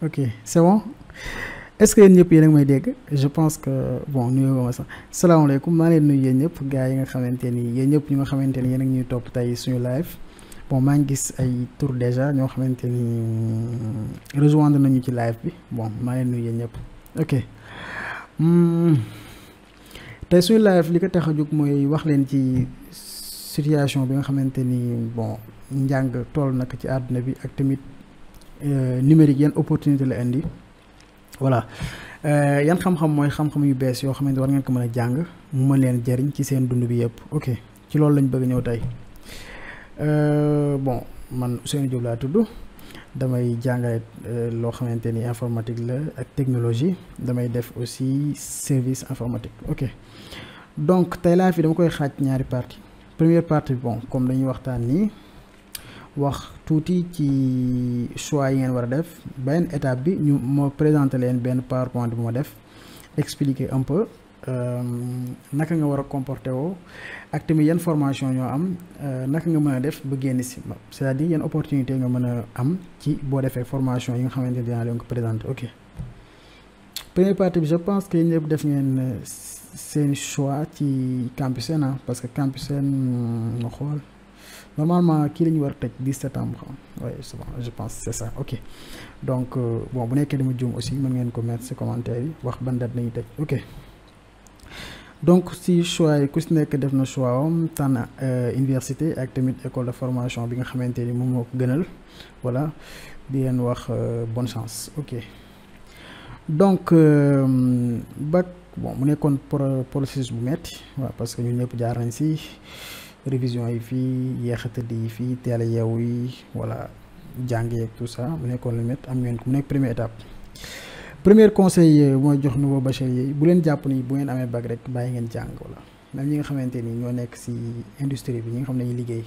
Ok, c'est bon. Est-ce que yéen ñëpp yéen a ngi may dégg je pense que bon nuyoo ma sax salaamaaleykum maa ngi leen nuyu yéen ñëpp gars yi nga xamante ni yéen ñëpp ñu nga xamante ni yéen a ngi ñuy topp tey suñu live bon maa ngi gis ay tour déjà ñoo xamante ni rejoindre nañu ci live bi bon maa ngi leen nuyu yéen ñëpp ok tey suñu live li ko tax a jóg mooy wax leen ci situation bi nga xamante ni bon njàng toll nag ci àdduna bi ak tamit numérique yan opportunité la indi. voilà yan xam-xam mooy xam-xam yu bees yoo xamante war ngeen ko mën a jàng mu mën leen jëriñ ci seen dund bi yëpp ok ci loolu lañ bëgg ñëw tey bon man Ousseynou Diop laa tudd damay jàngale loo xamante ni informatique la ak technologie damay def aussi service informatique ok donc tey laa fi dama koy xaaj ñaari partie première partie bi bon comme dañuy waxtaan nii wax tuuti ci choix yi ngeen war a def benn étape bi ñu moo présenté leen benn PowerPoint bu ma def expliquer un peu naka nga war a comporter woo ak tamit yan formation ñoo am naka nga mën a def ba génn si c'est-à-dire yan opportunité nga mën a am ci boo defee formation yi nga xamante ne dinaa leen ko présenter ok première partie bi je pense que yéen ñëpp def ngeen seen choix ci Campus Sène parce que Campus Sène ma xool normalement kii la ñu war a tëj 10 septembre oui c'est bon je pense c'est ça ok donc bon bu nekkee dama juum aussi mën ngeen ko mettre ci commentaire yi wax ban date lañuy tëj ok donc si choix yi ku si nekk def na choix am tànn université ak tamit école de formation bi nga xamante ni moom moo ko gënal voilà di leen wax bonne chance ok donc bac bon mu nekkoon processus bu metti waaw parce que ñun ñëpp jaar nañ si révision yi fii yeexatadi yi fii teel a yeewu yi voilà jàngee ak tout ça mu nekkoon lu métti am ngeen ko mu nekk première étape premier conseil mooy jox nouveau bachelier yi bu leen jàpp ni bu ngeen amee bac rek bàyyi ngeen jàng voilà même ñi nga xamante ni ñoo nekk ci industrie bi ñi nga xam ne ñuy liggéey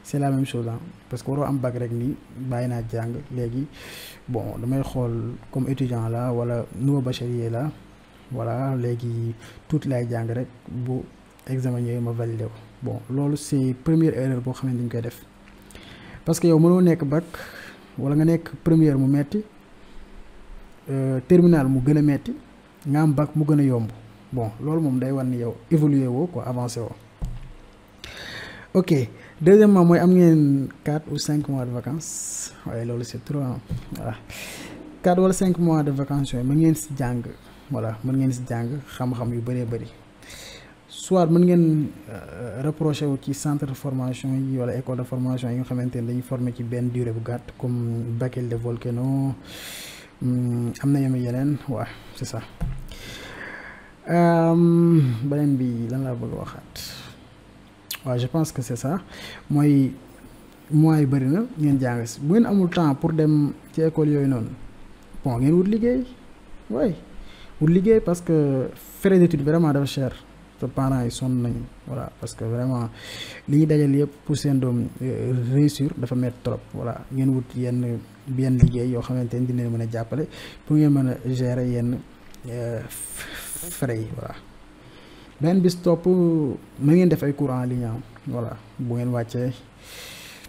c'est la même chose parce que waroo am bac rek ni bàyyi naa jàng léegi bon damay xool comme étudiant la wala nouveau bachelier la voilà léegi tuuti laay jàng rek bu examen yooyu ma validé ko bon loolu c'est première erreur boo xam ne dañ koy def parce que yow mënoo nekk bac wala nga nekk première mu metti terminal mu gën a metti nga am bac mu gën a yomb bon loolu moom day wan ni yow évoluer woo quoi avancé woo ok deuxièmement mooy am ngeen 4 ou 5 mois de vacances waaye loolu c'est trop voilà 4 wala 5 mois de vacances yooyu mën ngeen si jàng voilà mën ngeen si jàng xam-xam yu bëree bëri soit mën ngeen reproché wu ci centre de formation yi wala école de formation yi nga xamante ne dañuy former ci benn durée bu gàtt comme Bakel de Volcano am na yeneen waaw c'est ça beneen bi lan laa bëgg waxaat waaw je pense que c'est ça mooy mois yu bëri na ngeen jàng si bu ngeen amul temps pour dem ci école yooyu noonu bon ngeen wut liggéey waay wut liggéey parce que frais d'études vraiment dafa cher te parents yi sonn nañu voilà parce que vraiment li ñuy dajal yëpp pour seen doom réussir dafa métti trop voilà ngeen wut yenn liggéey yoo xamante ni dina leen mën a jàppale pour ngeen mën a gérer yenn frais yi voilà benn bis topp mën ngeen def ay cours en ligne voilà bu ngeen wàccee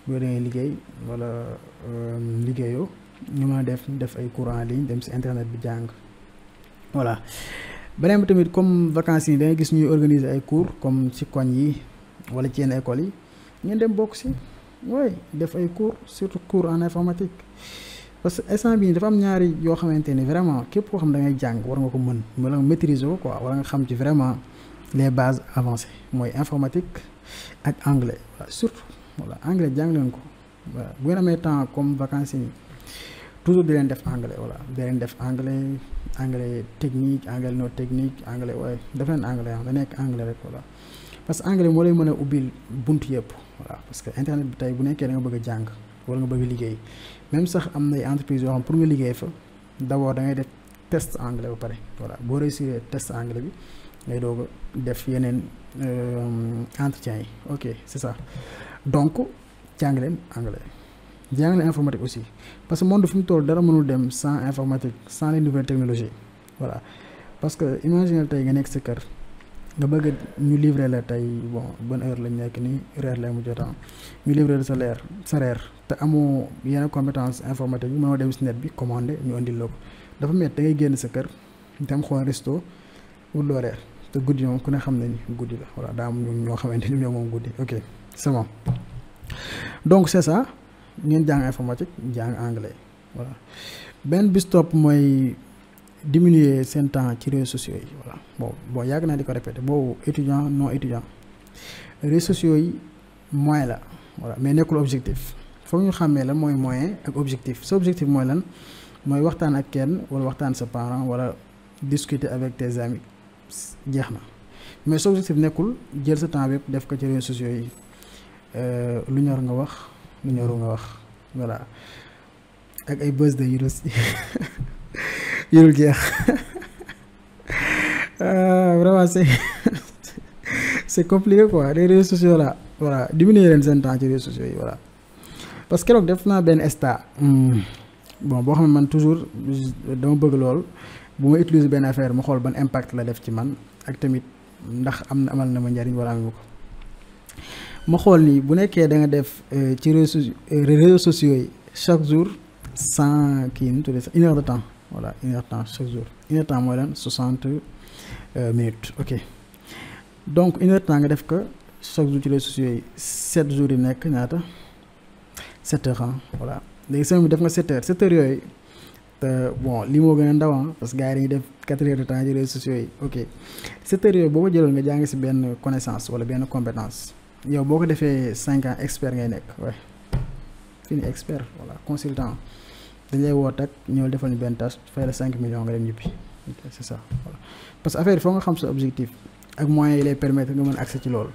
bu ngeen liggéey wala liggéeyoo ñu mën a def ay cours en ligne dem ci internet bi jàng voilà beneen bi tamit comme vacances yi da ngay gis ñuy organiser ay cours comme ci koñ yi wala ci yenn écoles yi ngeen dem bokk ci oui def ay cours surtout cours en informatique parce que instant bii dafa am ñaari yoo xamante ni vraiment képp koo xam da ngay jàng war nga ko mën wala nga maîtriser ko quoi wala nga xam ci vraiment les bases avancées mooy informatique ak anglais voilà surtout voilà anglais jàng leen ko voilà bu ngeen amee temps comme vacances yi toujours di leen def anglais voilà di leen def anglais technique anglais non technique anglais waaye def leen anglais da nekk anglais rek voilà parce que anglais moo lay mën a ubbil bunt yëpp voilà parce que internet bi tey bu nekkee da nga bëgg a jàng wala nga bëgg liggéey même sax am nay entreprise yoo xam pour nga liggéey fa d'abord da ngay def test anglais ba pare voilà boo réussir test anglais bi ngay doog a def yeneen entretien yi ok c'est ça donc jàng leen anglais jàngale informatique aussi parce que monde fi mu toll dara mënul dem sans informatique sans les nouvelles technologies voilà parce que imagine tey nga nekk sa kër nga bëgg ñu livrer la tey bon bonne heure lañ nekk nii reer lay mu jotaan ñu livrer la sa reer te amoo yenn compétence informatique bi mënoo dem si net bi commandé ñu andil la ko dafa métti da ngay génn sa kër dem xool resto wut loo reer te guddi moom ku ne xam nañ guddi la voilà daa am ñoo xamante ni ñoo moom guddi ok c'est bon donc c'est ça ngeen jàng informatique jàng anglais voilà benn bis topp mooy diminuer seen temps ci réseaux sociaux yi voilà bon yàgg naa di ko répéter boobu étudiant non étudiant réseaux sociaux yi moyen la voilà mais nekkul objectif foog ñu xàmmee lan mooy moyen ak objectif sa objectif mooy lan mooy waxtaan ak kenn wala waxtaan sa parent wala discuter avec tes amis jeex na mais sa objectif nekkul jël sa temps bépp def ko ci réseaux sociaux yi lu ñor nga wax lu ñoru nga wax voilà ak ay buzz de yurul jeex vraiment c'est compliqué quoi les réseaux sociaux là voilà diminuer leen seen temps ci réseaux sociaux yi voilà parce que keroog def naa benn sta bon boo xam ne man toujours dama bëgg lool bu ma utiliser benn affaire ma xool ban impact la def ci man ak tamit ndax amal na ma njariñ wala amu ko ma xool ni bu nekkee da nga def ci réseaux sociaux yi chaque jour sans kii nu tuddee 1 heure de temps voilà 1 heure de temps chaque jour 1 heure de temps mooy lan 60 minutes ok donc 1 heure de temps nga def ko chaque jour ci réseaux sociaux yi 7 jours yi nekk ñaata 7 heures voilà léegi semaine bi def nga 7 heures yooyu te bon lii moo gën a ndaw parce que gars yi dañuy def 4 heures de temps ci réseaux sociaux yi ok 7 heures yooyu boo ko jëloon nga jàng si benn connaissance wala benn compétence yow boo ko defee 5 ans expert ngay nekk waaye fini expert voilà consultant dañ lay woo tak ñëw defal ñu benn tâche fay la 5 millions nga dem ñibbi ok c'est ça voilà parce que affaire yi foog nga xam sa objectif ak moyens yi lay permettre nga mën accès ci loolu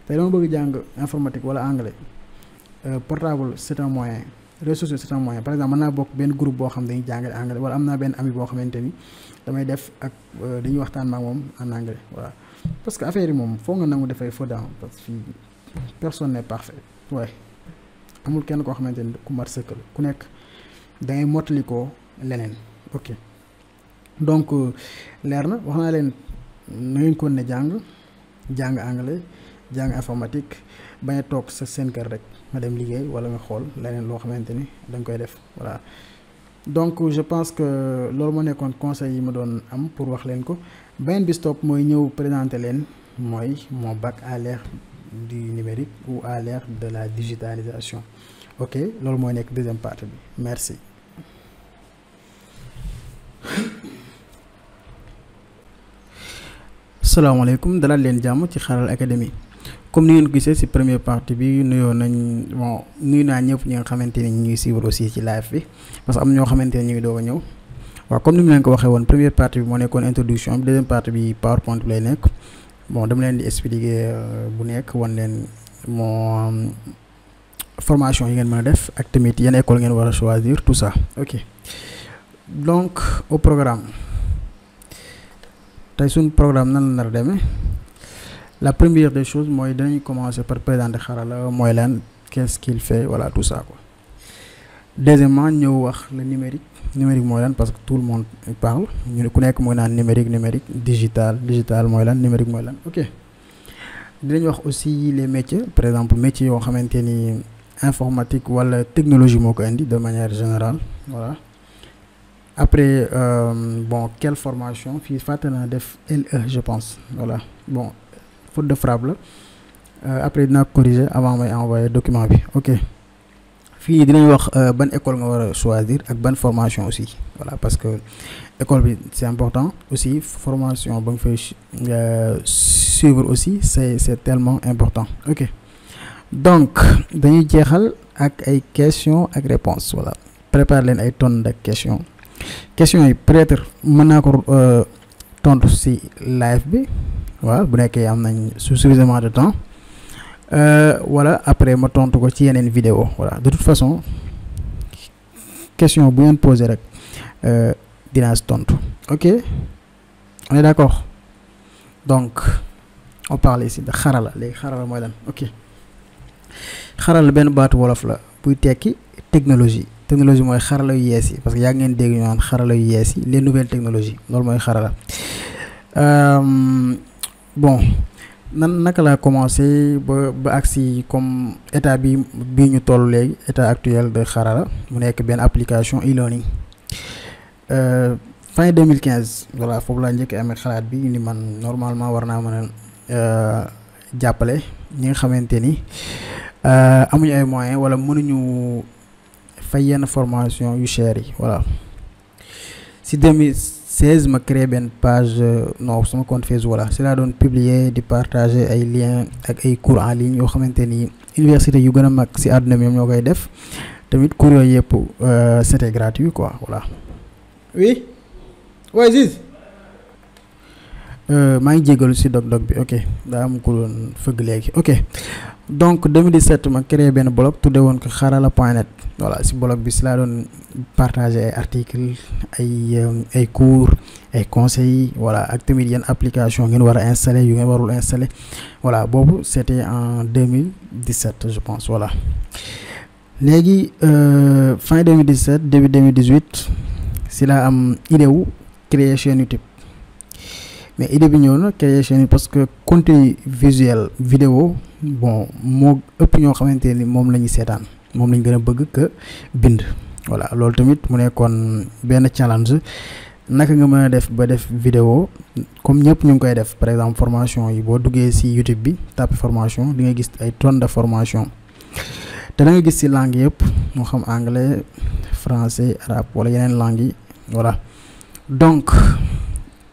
tey dama bëgg jàng informatique wala anglais portable c'est un moyen réseaux sociaux c'est un moyen par exemple mën naa bokk benn groupe boo xam dañuy jàngale anglais wala am naa benn ami boo xamante ni damay def ak dañuy waxtaan maak moom en anglais voilà parce que affaire yi moom foog nga nangu dafay faux dans parce que fii personne n'est parfait waaye amul kenn koo xamante ni ku mat sëkkal ku nekk da ngay mottali ko leneen ok donc leer na wax naa leen na ngeen kon ne jàng anglais jàng informatique bañ a toog sa seen kër rek nga dem liggéey wala nga xool leneen loo xamante ni da nga koy def voilà donc je pense que loolu moo nekkoon conseil yi ma doon am pour wax leen ko beneen bi stop mooy ñëw présenter leen mooy mon bac à l'ère du numérique ou à l'ère de la digitalisation ok loolu mooy nekk deuxième partie bi merci. salaamaaleykum dalal leen jàmm ci Xarala Academy comme ni ngeen ko gisee ci première partie bi nuyoo nañ bon nuyu naa ñëpp ñi nga xamante ni ñu ngi suivre aussi ci live bi parce que am ñoo xamante ne ñu ngi doog a ñëw waaw comme ni mu leen ko waxee woon première partie bi moo nekkoon introduction bi deuxième partie bi PowerPoint bi lay nekk bon dama leen di expliquer bu nekk wan leen moo formation yi ngeen mën a def ak tamit yenn école ngeen war a choisir tout ça ok donc au programme tey suñu programme nan la nar a demee la première des choses mooy danañ commencer par présenter Xarala mooy lan qu'est-ce qu'il fait voilà tout ça quoi deuxièmement ñëw wax le numérique mooy lan parce que tout le monde parle ñu ku nekk mooy naan numérique digital mooy lan numérique mooy lan ok dinañ wax aussi les métiers par exemple métiers yoo xamante ni informatique wala technologie moo ko indi de manière générale voilà après bon quelle formation fii fàtte naa def LE je pense voilà bon faute de frappe la après dinaa corriger avant may envoyer document bi ok fii dinañ wax ban école nga war a choisir ak ban formation aussi voilà parce que école bi c'est important aussi formation ba nga fay suivre aussi c'est tellement important ok donc dañuy jeexal ak ay questions ak réponses voilà prépare leen ay tonnes de questions yi peut-être mën naa ko tontu ci live bi waaw bu nekkee am nañ suffisamment de temps wala après ma tontu ko ci yeneen vidéo voilà de toute façon question bu ngeen poser rek dinaa ci tontu ok on est d'accord donc on parle ici de Xarala léegi Xarala mooy lan ok Xarala benn baatu wolof la buy tekki technologie mooy xarala yu yees yi parce que yaa ngeen dégg ñu naan xarala yu yees yi les nouvelles technologies loolu mooy Xarala bon naka laa commencé ba agsi comme état bi ñu toll léegi état actuel de Xarala mu nekk benn application e-learning fin 2015 voilà foofu laa njëkk amee xalaat bi ni man normalement war naa mën a jàppale ñi nga xamante ni amuñu ay moyens wala mënuñu fay yenn formation yu cher yi voilà si 2016 ma créé benn page non sama compte Facebook voilà si laa doon publier di partager ay liens ak ay cours en ligne yoo xamante ni université yu gën a mag si àdduna bi ñoo koy def tamit cours yooyu yëpp c'était gratuit quoi voilà. oui ouais Ziz maa ngi jégalu si dog-dog bi ok daa am ko doon fëgg léegi ok donc 2017 ma créé benn blog tudde woon ko xarala.net voilà si blog bi si laa doon partager ay articles ay cours ay conseils voilà ak tamit yenn application ngeen war a installer yu ngeen warul installer voilà boobu c'était en 2017 je pense voilà léegi fin 2017 début 2018 si laa am idée wu créer chaîne YouTube mais idée bi ñëw na créer chaîne parce que contenu visuel vidéo bon moo ëpp ñoo xamante ni moom la ñuy seetaan moom lañ gën a bëgg que bind voilà loolu tamit mu nekkoon benn challenge naka nga mën a def ba def vidéo comme ñëpp ñu ngi koy def par exemple formation yi boo duggee ci YouTube bi tapé formation di nga gis ay tonnes de formation te da nga gis ci langue yëpp moo xam anglais français arabe wala yeneen langues yi voilà donc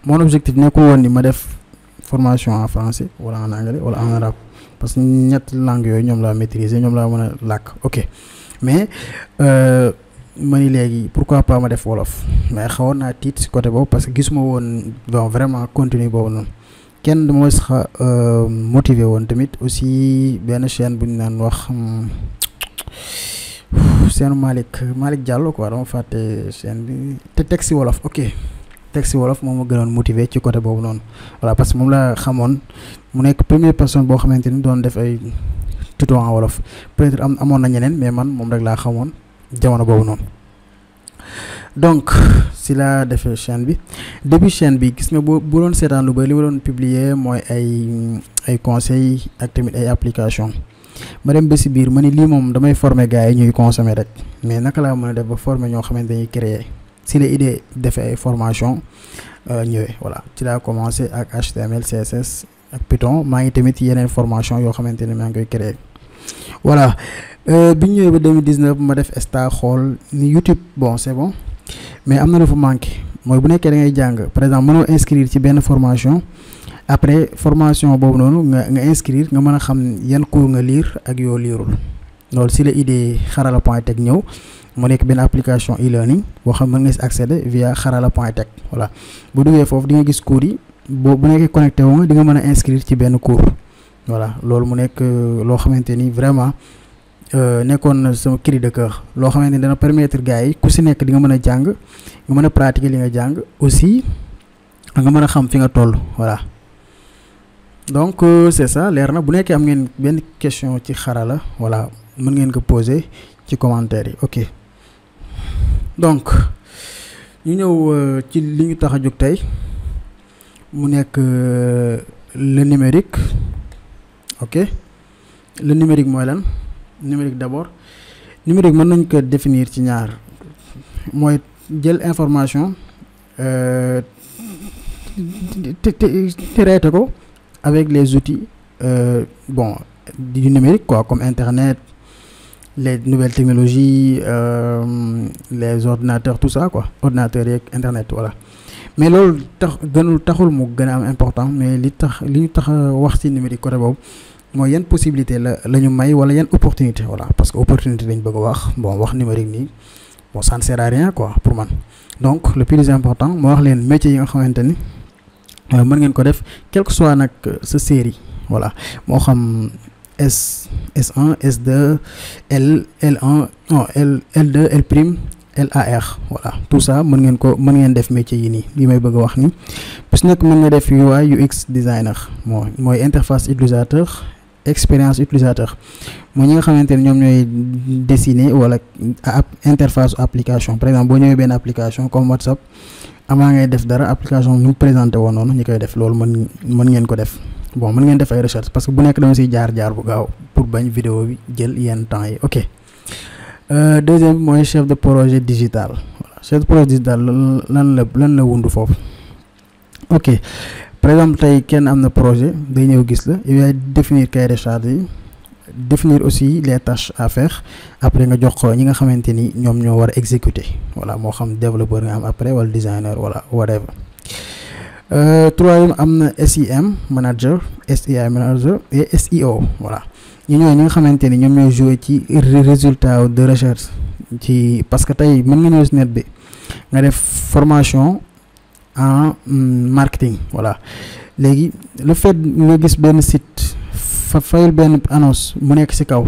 mon objectif nekkul woon ni ma def formation en français wala en anglais wala en arabe parce que ñett langues yooyu ñoom laa maîtriser ñoom laa mën a làkk ok mais ma ni léegi pourquoi pas ma def wolof mais xawoon naa tiit ci côté boobu parce que gisuma woon bon vraiment contenu boobu noonu kenn dama was motiver woon tamit aussi benn chaîne bu ñu naan wax seen Malick Diallo quoi dama fàtte chaîne bi te teg ci wolof ok teg ci wolof moom ma gënoon motiver ci côté boobu noonu voilà parce que moom laa xamoon mu nekk première personne boo xamante ni doon def ay tuto en wolof peut-être amoon na ñeneen mais man moom rek laa xamoon jamono boobu noonu donc si laa defee chaîne bi début chaîne bi gis nga bu doon seetaan lu bari li ma doon publier mooy ay conseils ak tamit ay application ma dem ba si biir ma ni lii moom damay former gars yi ñuy consommer rek mais naka laa mën a def ba former ñoo xamante dañuy créer si la idée defee ay formation ñëwee voilà ci laa commencé ak HTML CSS ak Python maa ngi tamit yeneen formation yoo xamante ne maa ngi koy créer voilà bi ñu ñëwee ba 2019 ma def stage xool ni YouTube bon c'est bon mais am na lu fa manqué mooy bu nekkee da ngay jàng par exemple mënoo inscrire ci benn formation après formation boobu noonu nga inscrire nga mën a xam yan cours nga lire ak yoo liirul loolu si la idée xarala.tech ñëw mu nekk benn application e-learning boo xam mën nga si accéder via xarala.tech voilà bu duggee foofu di nga gis cours yi bu nekkee connecté wu nga di nga mën a inscrire ci benn cours voilà loolu mu nekk loo xamante ni vraiment nekkoon na sama cri de cœur loo xamante ni dana permettre gars yi ku si nekk di nga mën a jàng nga mën a pratiquer li nga jàng aussi nga mën a xam fi nga toll voilà donc c'est ça leer na bu nekkee am ngeen benn question ci xarala voilà mën ngeen ko poser ci commentaire yi ok donc ñu ñëw ci li ñu tax a jóg tey mu nekk le numérique ok le numérique mooy lan numérique d'abord numérique mën nañ ko définir ci ñaar mooy jël information traité ko avec les outils bon du numérique quoi comme internet les nouvelles technologies les ordinateurs tout ça quoi ordinateurs yeeg internet voilà mais loolu taxul mu gën a am important mais li ñu tax wax ci numérique côté boobu mooy yan possibilité la ñu may wala yan opportunité voilà parce que opportunité lañ bëgg a wax bon wax numérique nii bon ça ne sert à rien quoi pour man donc le plus important moo wax leen métiers yi nga xamante ni mën ngeen ko def quel que soit nag sa série voilà moo xam S1 S2 L1 non L2 L prime LAR voilà tout ça mën ngeen def métier yi nii li may bëgg a wax ni bis nekk mën nga def UI UX designer mooy interface utilisateur expérience utilisateur mooy ñi nga xamante ne ñoom ñooy dessiner wala interface application par exemple boo ñëwee benn application comme WhatsApp amaa ngay def dara application ñu présenté woon noonu ñi koy def loolu mën ngeen ko def bon mën ngeen def ay recherche parce que bu nekk dama siy jaar bu gaaw pour bañ vidéo bi jël yenn temps yi. ok deuxième mooy chef de projet digital. voilà chef de projet digital lan la wundu foofu. ok par exemple tey kenn am na projet day ñëw gis la yow yaay définir cahier de charge yi, définir aussi les tâches à faire, après nga jox ko ñi nga xamante ni ñoom ñoo war a exécuter. voilà moo xam développeur nga am après wala designer wala whatever. Troisième am na SIM manager, SEI manager et SEO. voilà ñi nga xamante ni ñoom ñooy jouer ci résultat de recherche ci parce que tey mën nga ñëw si net bi nga def formation en marketing. voilà léegi le fait nga gis benn site fayul benn annonce mu nekk ci kaw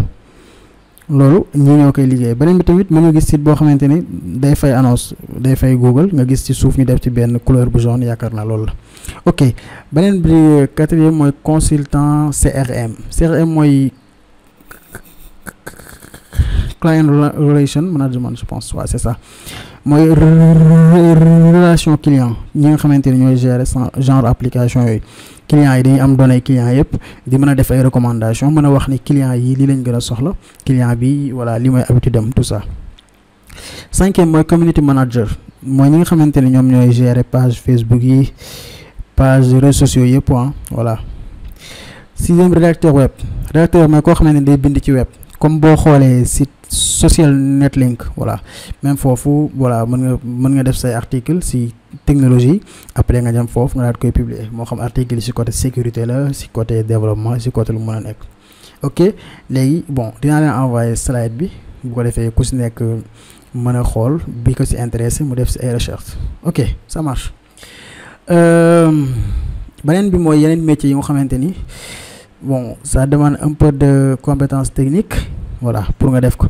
loolu ñi ñoo koy liggéey. beneen bi tamit mën nga gis site boo xamante ni day fay annonce, day fay Google, nga gis ci suuf ñu def ci benn couleur bu jaune, yaakaar naa loolu la. ok beneen bi quatrième mooy consultant CRM mooy client relation management, je pense. waaw c'est ça, mooy relation client. ñi nga xamante ni ñooy gérer genre application yooyu. clients yi dañuy am données clients yëpp di mën a def ay recommandations, mën a wax ni clients yi lii lañ gën a soxla, client bi voilà li mooy habitude am, tout ça. cinquième mooy community manager, mooy ñi nga xamante ni ñoom ñooy gérer page Facebook yi, page réseaux sociaux yëpp. voilà. sixième rédacteur web mooy koo xamante ni day bind ci web, comme boo xoolee site social netlink. voilà même foofu voilà mën nga def say article si technologie, après nga jëm foofu nga daal koy publier, moo xam article si côté sécurité la, si côté développement, si côté lu mën a nekk. ok léegi bon dinaa leen envoyer slide bi bu ko defee ku si nekk mën a xool bi ko si intéressé mu def si ay recherche. ok ça marche. beneen bi mooy yeneen métiers yi nga xamante ni bon ça demande un peu de compétences techniques. voilà pour nga def ko.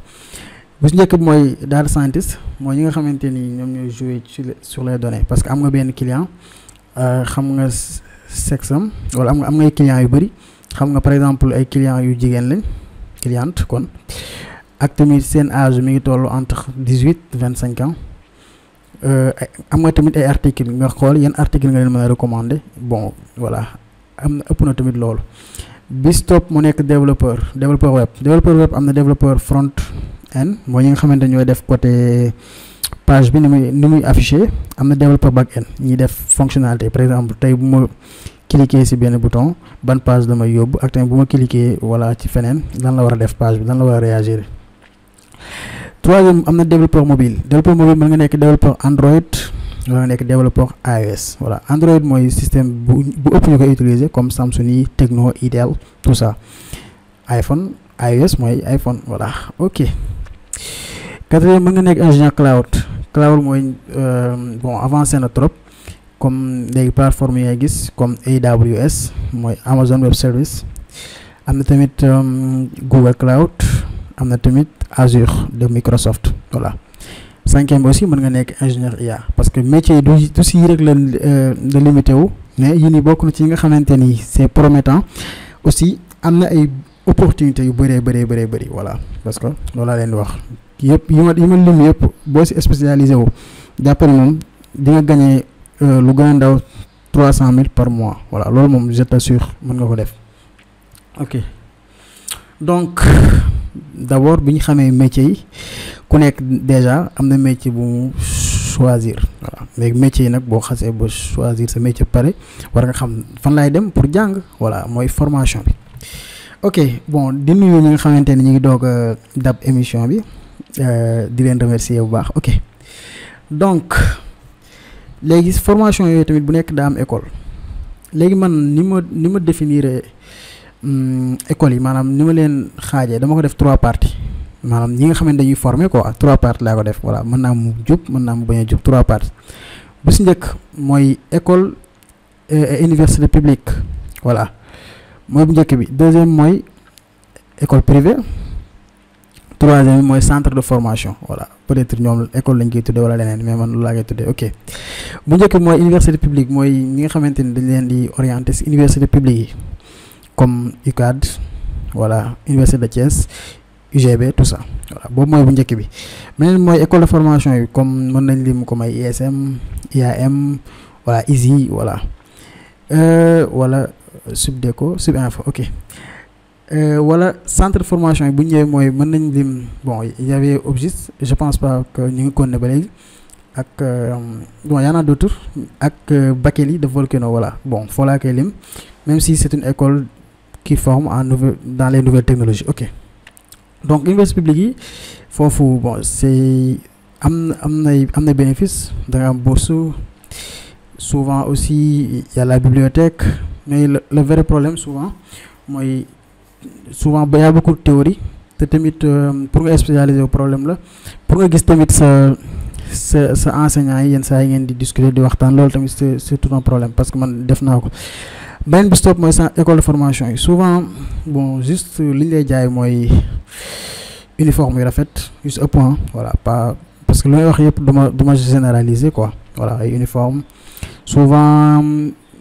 bu si njëkk bi mooy data scientist, mooy ñi nga xamante ni ñoom ñooy jouer sur les données, parce que am nga benn client xam nga sexam wala am ngay clients yu bëri, xam nga par exemple ay clients yu jigéen lañ cliente kon ak tamit seen âge mi ngi toll entre 18-25 ans. am nga tamit ay articles nga xool yan article nga leen mën a recommander. bon voilà am na ëpp na tamit loolu. bis topp mu nekk développeur web am na développeur front end, mooy ñi nga xamante ñooy def côté page bi ni muy affiché. am na développeur back end, ñi def fonctionnalité, par exemple tey bu ma cliquer ci benn bouton ban page la may yóbbu, ak tamit bu ma cliquer voilà ci feneen lan la war a def page bi, lan la war a réagir. troisième am na développeur mobile mën nga nekk développeur Android wala nga nekk développeur iOS. voilà Android mooy système bu ëpp ñu koy utiliser comme Samsung yi, Tecno, Itel, tout ça. iPhone, iOS mooy iPhone. voilà ok. quatrième mën nga nekk ingénieur cloud mooy bon avancé na trop, comme léegi plateforme yi gis comme AWS mooy Amazon Web Service, am na tamit Google Cloud, am na tamit Azure de Microsoft. voilà cinquième aussi mën nga nekk ingénieur IA, parce que métier yi du si rek la limité wu, mais yi ni bokk na ci yi nga xamante ni c'est promettant aussi, am na ay opportunités yu bëree bëri. voilà parce que loolu laa leen di wax yëpp yi ma lim yëpp boo si spécialisé wu jàppale moom di nga gagné lu gën a ndaw 300 000 par mois. voilà loolu moom je t'assure mën nga ko def. ok donc d'abord bi ñu xamee métier yi ku nekk déjà am na métier bu mu choisir. voilà léegi métier yi nag boo xasee ba choisir sa métier pare war nga xam fan laay dem pour jàng. voilà mooy formation bi. ok bon di nuyu ñi nga xamante ni ñu ngi doog a dab émission bi di leen remercier bu baax. ok donc léegi formation yooyu tamit bu nekk daa am école. léegi man ni ma définir école yi, maanaam ni ma leen xaajee dama ko def 3 parties, maanaam ñi nga xamante dañuy former quoi 3 parties laa ko def. voilà mën naa mu jub mën naa mu bañ a jub 3 parties. bu si njëkk mooy école université publique. voilà mooy bu njëkk bi. deuxième mooy école privée. troisième mooy centre de formation. voilà peut-être ñoom école lañ koy tuddee wala leneen, mais man lu laa koy tuddee. ok bu njëkk bi mooy université publique, mooy ñi nga xamante ni dañ leen di orienter ci université publique yi comme UCAD, voilà université de Thiès, UGB, tout ça. voilà boobu mooy bu njëkk bi. beneen mooy école de formation yi comme mën nañ lim ko may ISM, IAM, voilà ISI, voilà wala Subdeco Subinfo ok wala centre de formation yi bu ñëwee mooy mën nañ lim bon il y avait Obgis je pense pas que ñu ngi continuer ba léegi ak bon y en a d'autres ak Bakely de Volcano voilà bon foo laa koy lim même si c'est une école qui forme dans les nouvelles technologies ok donc université publique yi foofu bon c'est am na bénéfice da nga am bourse souvent aussi il y a la bibliothèque mais le vrai problème souvent mooy souvent y a beaucoup de théorie te tamit pour nga spécialiser au problème la pour nga gis tamit sa enseignant yi yenn saa yi ngeen di discuter di waxtaan loolu tamit c'est tout un problème parce que man def naa ko beneen bi stop mooy sa école de formation yi souvent bon juste li ñu lay jaay mooy uniforme yu rafet yu si ëpp voilà pas parce que lu may wax yëpp duma généraliser quoi voilà ay uniforme souvent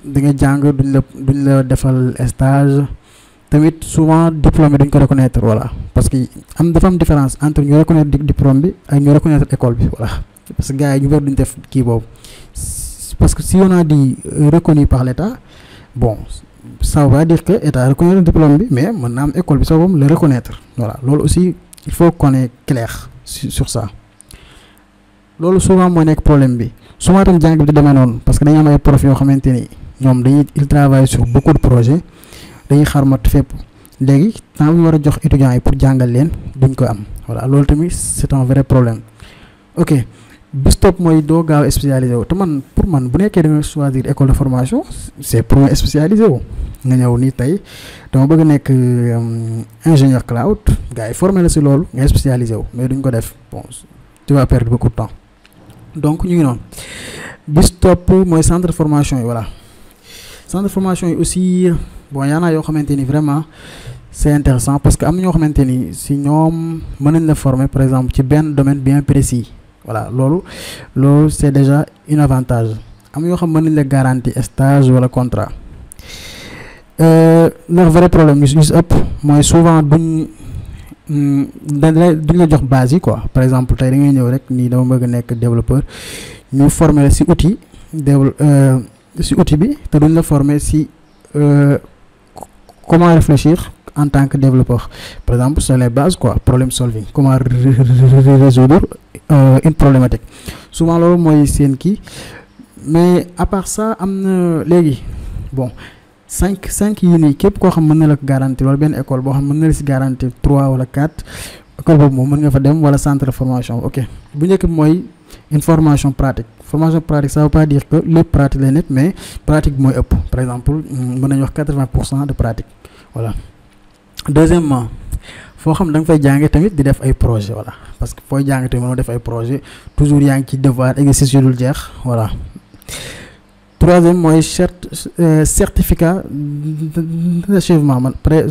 da nga jàng duñ la defal stage tamit souvent diplôme bi duñ ko reconnaître voilà parce que dafa am différence entre ñu reconnaître diplôme bi ak ñu reconnaître école bi voilà parce que gars yi ñu bëri duñ def kii boobu parce que si on a dit reconnu par l'État bon ça veut dire que État reconnaître diplôme bi mais mën na am école bi sa bopp le reconnaître voilà loolu aussi il faut qu'on est clair sur ça loolu souvent mooy nekk problème bi souvent tam jàng bi di demee noonu parce que dañu am ay prof yoo xamante ni ñoom ils travaillent sur beaucoup de projets dañuy xarmat fépp léegi temps bi war a jox étudiants yi pour jàngal leen duñ ko am voilà loolu tamit c'est un vrai problème ok bi stop mooy doo gaaw a spécialisé wu te pour man bu nekkee da nga choisir école de formation c'est pour nga spécialisé wu nga ñëw nii tey dama bëgg a nekk ingénieur cloud gars yi formé la si loolu nga spécialisé wu mais duñ ko def bon tu vas perdre beaucoup de temps donc ñu ngi noonu bi stop mooy centre de formation yi voilà centre de formation yi aussi bon y en a yoo xamante ni vraiment c'est intéressant parce que am na ñoo xamante ni si ñoom mën nañ la former par exemple ci benn domaine bien précis voilà loolu c'est déjà un avantage am yoo xam mën nañ la garantie stage wala contrat leur vrai problème ñu si ëpp mooy souvent duñ la jox base yi quoi par exemple tey da ngay ñëw rek nii dama bëgg nekk développeur ñu former la si outil bi te duñ la former si comment réfléchir en tant que développeur par exemple sur les bases quoi problem solving comment résoudre une problématique souvent loolu mooy seen kii mais à part ça am na léegi bon cinq yi nii képp koo xam mën na la ko garantir wala benn école boo xam mën na la si garantir 3 wala 4 école boobu moom mën nga fa dem wala centre de formation ok bu njëkk bi mooy une formation pratique ça veut pas dire que lépp pratique lay nekk mais pratique bi mooy ëpp par exemple mën nañu wax 80% de pratique voilà deuxièmement foo xam da nga fay jànge tamit di def ay projet voilà parce que fooy jànge tamit mënoo def ay projet toujours yaa ngi ci devoir exercice yu dul jeex voilà troisième mooy certificat d'achèvement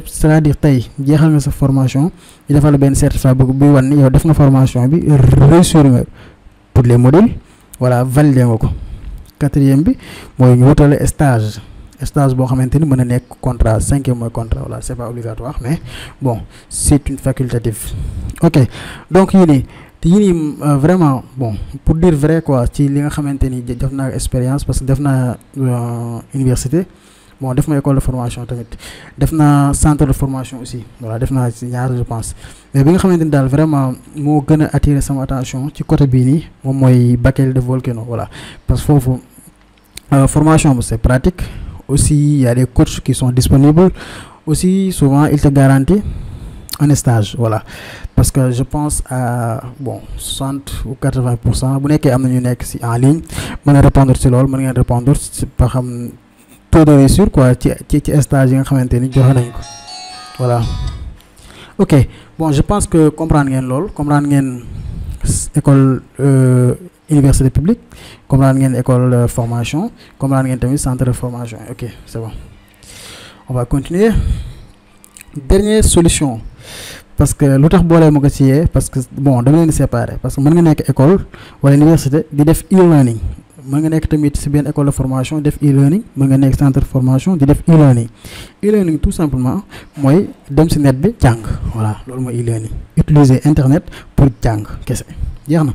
c'est-à-dire tey jeexal nga sa formation ñu defal la benn certificat buy wan ni yow def nga formation bi réussir nga tous les modules voilà validé nga ko quatrième bi mooy ñu wutale stage boo xamante ni mën a nekk contrat 5e mooy contrat voilà c'est pas obligatoire mais bon c'est une facultative ok donc yii nii vraiment bon pour dire vrai quoi ci li nga xamante ni def naa expérience parce que def naa université bon def na école de formation tamit def na centre de formation aussi voilà def naa ci ñaar je pense mais bi nga xamante ni daal vraiment moo gën a attirer sama attention ci côté bii nii moom mooy Bakel de Volcano voilà parce que foofu formation bi c'est pratique aussi il y a des coachs qui sont disponibles aussi souvent ils te garantissent un stage voilà parce que je pense à bon 60 ou 80% bu nekkee am na ñu nekk ci en ligne mën a répondre ci loolu mën ngeen répondre ci ba xam taux de réussite quoi ci stage yi nga xamante ni joxe nañ ko voilà ok bon je pense que comprendre ngeen loolu comprendre ngeen école université publique comprendre ngeen école formation comprendre ngeen tamit centre de formation ok c'est bon on va continuer dernière solution parce que lu tax boolee ma ko ci yee parce que bon dama leen séparer parce que mën nga nekk école wala université di def e-learning mën nga nekk tamit ci benn école de formation def e-learning mën nga nekk centre de formation di def e-learning tout simplement mooy dem ci net bi jàng voilà loolu mooy e-learning utiliser internet pour jàng kese jeex na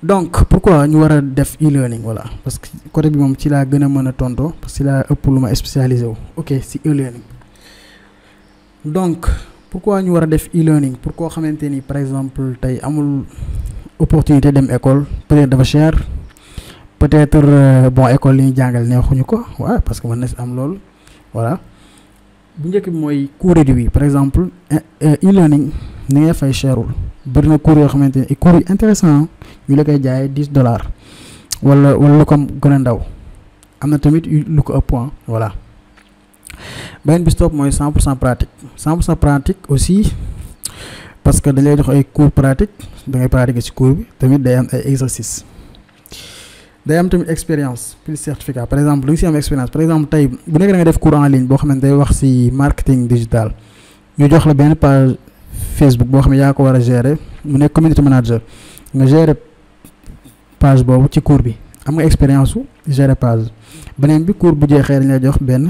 donc pourquoi ñu war a def e-learning voilà parce que côté bi moom ci laa gën a mën a tontoo parce que ci laa ëpp lu ma spécialisé wu ok ci e-learning. donc pourquoi ñu war a def e-learning pour koo xamante ni par exemple tey amul opportunité dem école peut-être dafa cher peut-être bon école li ñuy jàngal neexuñu ko waaw parce que mën na si am loolu voilà. bu njëkk bi mooy cours réduit par exemple e-learning ni ngay fay cherul bëri na cours yoo xamante ni cours yu intéressant ñu la koy jaayee $10 wala lu ko gën a ndaw am na tamit lu ko ëpp voilà. beneen bi stop mooy 100% pratique 100% pratique aussi parce que dañ lay jox ay cours pratique da ngay pratiquer ci cours bi tamit day am ay exercices day am tamit expérience plus certificat par exemple lu ngi si am expérience par exemple tey bu nekk da nga def cours en ligne boo xam ne day wax ci marketing digital ñu jox la benn page Facebook boo xam ne yaa ko war a gérer mu nekk community manager nga gérer page boobu ci cours bi am nga expérience su gérer page beneen bi cours bu jeexee dañ lay jox benn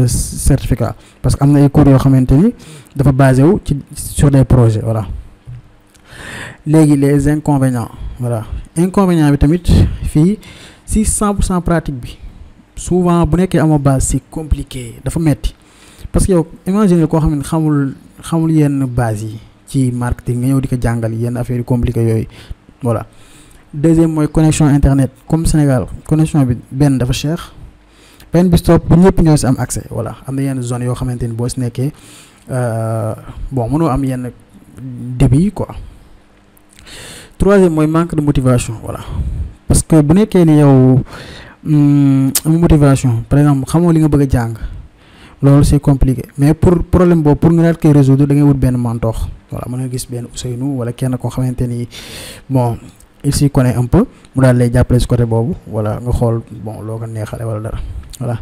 certificat parce que am na ay cours yoo xamante ni dafa basé wu ci sur des projets voilà. léegi les inconvénients voilà inconvénient bi tamit fii si 100% pratique bi souvent bu nekkee amoo base c'est compliqué dafa metti parce que yow imagine koo xam ne xamul yenn base yi ci marketing nga ñëw di ko jàngal yenn affaire yu compliqué yooyu voilà. deuxième mooy connexion internet comme Sénégal connexion bi benn dafa cher benn bi stop bu ñëpp ñoo si am accès voilà am na yenn zone yoo xamante ni boo si nekkee bon mënoo am yenn débit quoi. troisième mooy manque de motivation voilà parce que bu nekkee ni yow am motivation par exemple xamoo li nga bëgg a jàng loolu c'est compliqué mais pour problème boobu pour nga daal koy résoudre da ngay wut benn mentor voilà mën nga gis benn Ousseynou wala kenn koo xamante ni bon il s'y connaît un peu mu daal lay jàppale si côté boobu voilà nga xool bon loo ko neexale wala dara voilà.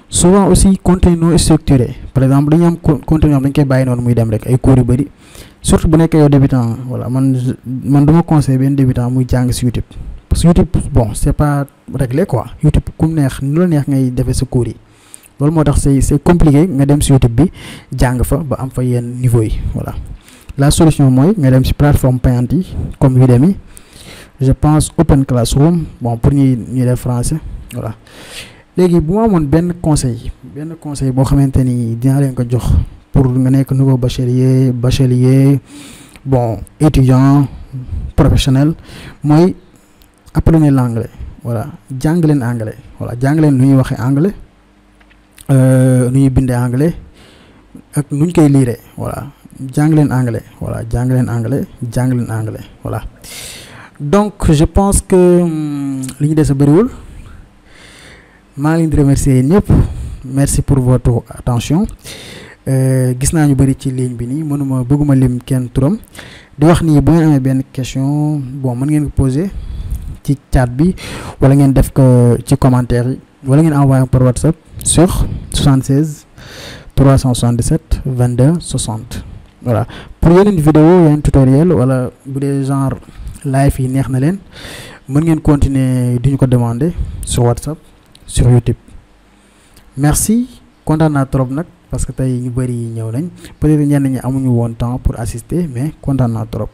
souvent aussi contenu non structuré par exemple dañu am contenu am dañ koy bàyyi noonu muy dem rek ay cours yu bëri surtout bu nekkee yow débutant voilà man duma conseiller benn débutant muy jàng si YouTube parce que YouTube bon c'est pas réglé quoi YouTube ku neex nu la neex ngay defee sa cours yi loolu moo tax c'est compliqué nga dem si YouTube bi jàng fa ba am fa yenn niveau yi voilà. la solution mooy nga dem si plateforme payante yi comme Udemy je pense Open Classroom bon pour ñuy def français voilà. léegi bu ma amoon benn conseil boo xamante ni dina leen ko jox pour nga nekk nouveau bachelier bon étudiant professionnel mooy apprenez l'anglais voilà jàng leen anglais voilà jàng leen nu ñuy waxee anglais nu ñuy bindee anglais ak nu ñu koy lire voilà jàng leen anglais voilà jàng leen anglais voilà. donc je pense que li ñu des a bëriwul. maa ngi leen di remercier ñëpp merci pour votre attention gis naa ñu bëri ci ligne bi nii bëgguma lim kenn turam di wax nii bu ngeen amee benn question bon mën ngeen ko poser ci chat bi wala ngeen def ko ci commentaire yi wala ngeen envoyer par WhatsApp sur 76 377 22 60 voilà. pour yeneen vidéo yeneen tutoriel wala bu dee genre live yi neex na leen mën ngeen continuer di ñu ko demander sur WhatsApp sur YouTube. merci kontaan naa trop nag parce que tey ñu bëri ñëw nañ peut-être ñenn ñi amuñu woon temps pour assister mais kontaan naa trop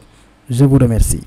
je vous remercie.